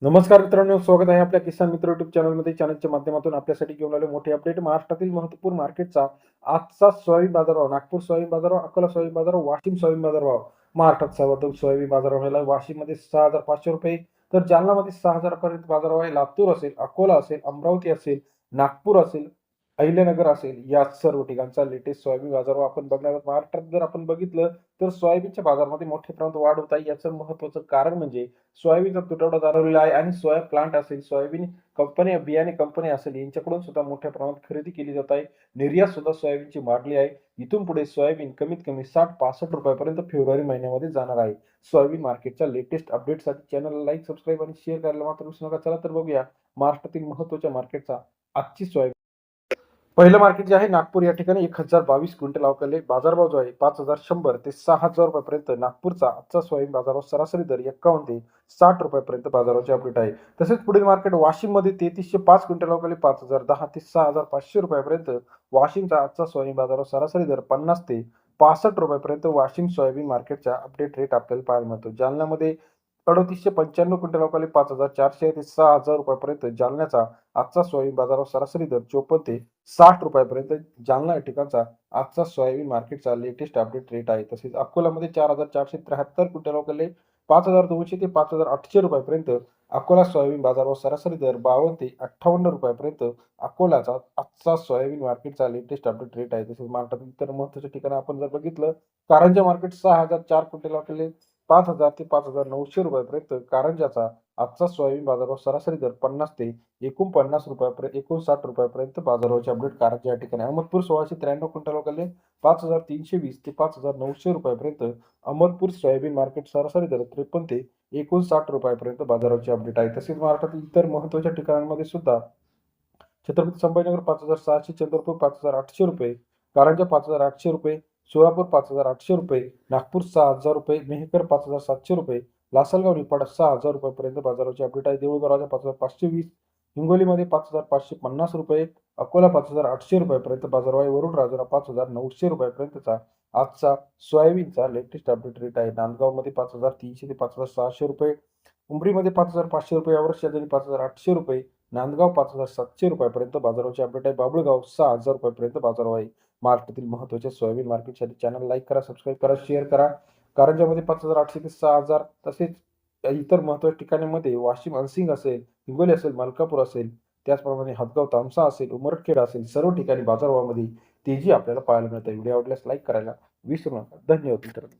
नमस्कार मित्रांनो, स्वागत आहे आपल्या किसान मित्र युट्यूब चॅनलमध्ये. चॅनलच्या माध्यमातून आपल्यासाठी घेऊन आलो मोठे अपडेट. महाराष्ट्रातील महत्त्वपूर्ण मार्केटचा आजचा सोयाबीन बाजारभाव, नागपूर सोयाबीन बाजारभाव, अकोला सोयाबीन बाजारभाव, वाशिम सोयाबीन बाजारभाव. महाराष्ट्रात सर्वाधिक सोयाबीन बाजारभाव झाला वाशिममध्ये 6,500 रुपये, तर जालनामध्ये 6,000 पर्यंत बाजारभाव आहे. लातूर असेल, अकोला असेल, अमरावती असेल, नागपूर असेल, अहिल्यानगर असेल, या सर्व ठिकाणचा लेटेस्ट सोयाबीन बाजारभाव आपण बघणार आहोत. महाराष्ट्रात जर आपण बघितलं तर सोयाबीनच्या बाजारामध्ये मोठ्या प्रमाणात वाढ होत आहे. याचं महत्त्वाचं कारण म्हणजे सोयाबीनचा तुटवडा जाणवलेला आहे आणि सोया प्लांट असेल, सोयाबीन कंपन्या, बियाणे कंपन्या असेल, यांच्याकडून सुद्धा मोठ्या प्रमाणात खरेदी केली जात आहे. निर्यात सुद्धा सोयाबीनची वाढली आहे. इथून पुढे सोयाबीन कमीत कमी 60-65 रुपयापर्यंत फेब्रुवारी महिन्यामध्ये जाणार आहे. सोयाबीन मार्केटच्या लेटेस्ट अपडेटसाठी चॅनलला लाईक, सबस्क्राईब आणि शेअर करायला मात्र विसरू नका. चला तर बघूया महाराष्ट्रातील महत्त्वाच्या मार्केटचा आजची सोयाबीन. पहिलं मार्केट जे आहे नागपूर, या ठिकाणी 1022 क्विंटल अवकाले. बाजारभाव जो आहे 5,100 ते 6,000 रुपयापर्यंत. नागपूरचा आजचा सोयाबीन बाजारभाव सरासरी दर 51 ते 60 रुपयापर्यंत बाजाराचे अपडेट आहे. तसेच पुढील मार्केट वाशिममध्ये 3305 क्विंटल अवकाले. 5,010 ते 6,500 रुपयापर्यंत वाशिमचा आजचा सोयाबीन बाजारभाव सरासरी दर 50 ते 65 रुपयापर्यंत वाशिम सोयाबीन मार्केटचा अपडेट रेट आपल्याला पाहायला मिळतो. जालन्यामध्ये 3895 क्विंटल अवकाले. 5,400 ते 6,000 रुपयापर्यंत जालन्याचा आजचा सोयाबीन बाजारभाव सरासरी दर 54 ते 60 रुपयापर्यंत जालना या ठिकाणचा आजचा सोयाबीन मार्केटचा लेटेस्ट अपडेट रेट आहे. तसेच अकोलामध्ये 4,473 क्विंटल अवकाले. 5,200 ते 5,800 रुपयापर्यंत अकोला सोयाबीन बाजारभाव सरासरी दर 52 ते 58 रुपयापर्यंत अकोल्याचा आजचा सोयाबीन मार्केटचा लेटेस्ट अपडेट रेट आहे. तसेच महाराष्ट्रातील इतर महत्त्वाच्या ठिकाणी आपण जर बघितलं, कारंजा मार्केट 6,004 क्विंटल अवकाले. 5,000 ते 5,900 रुपयापर्यंत कारंजाचा आजचा सोयाबीन बाजारभाव सरासरी दर 50 ते 49 रुपयापर्यंत 59 रुपयापर्यंत बाजाराचे अपडेट कारंजा या ठिकाणी. अहमदपूर 1693 क्विंटल अवकाले. 5,320 ते 5,900 रुपयापर्यंत अहमदपूर सोयाबीन मार्केट सरासरी दर 53 ते 59 रुपयापर्यंत बाजाराचे अपडेट आहे. तसेच महाराष्ट्रातील इतर महत्त्वाच्या ठिकाणांमध्ये सुद्धा छत्रपती संभाजीनगर 5,600, चंद्रपूर 5,800 रुपये, कारंजा 5,800 रुपये, सोलापूर 5,800 रुपये, नागपूर 6,000 रुपये, मेहकर 5,700 रुपये, लासलगाव निफाड 6,000 रुपयापर्यंत बाजाराचे अपडेट आहे. देऊळ दरवाजा 5,520, हिंगोलीमध्ये 5,550 रुपये, अकोला 5,800 रुपयापर्यंत बाजार आहे. वरुड राजुरा 5,900 रुपयापर्यंतचा आजचा सोयाबीनचा लेटेस्ट अपडेट रेट आहे. नांदगावमध्ये 5,300 ते 5,600 रुपये, उमरीमध्ये 5,500 रुपये, यावर शेजारी 5,800 रुपये, नांदगाव 5,700 रुपयापर्यंत बाजाराचे अपडेट आहे. बाबुळगाव 6,000 रुपयापर्यंत बाजार आहे. महाराष्ट्रातील महत्त्वाच्या सोयाबीन मार्केटसाठी चॅनल लाईक करा, सबस्क्राईब करा, शेअर करा. कारंजामध्ये 5,800 ते 6,000. तसेच इतर महत्त्वाच्या ठिकाणांमध्ये वाशिम अनसिंग असेल, हिंगोली असेल, मलकापूर असेल, त्याचप्रमाणे हदगाव तामसा असेल, उमरखेड असेल, सर्व ठिकाणी बाजारभावामध्ये तेजी आपल्याला पाहायला मिळते. व्हिडिओ आवडल्यास लाईक करायला विसरू नका. धन्यवाद मित्रांनो.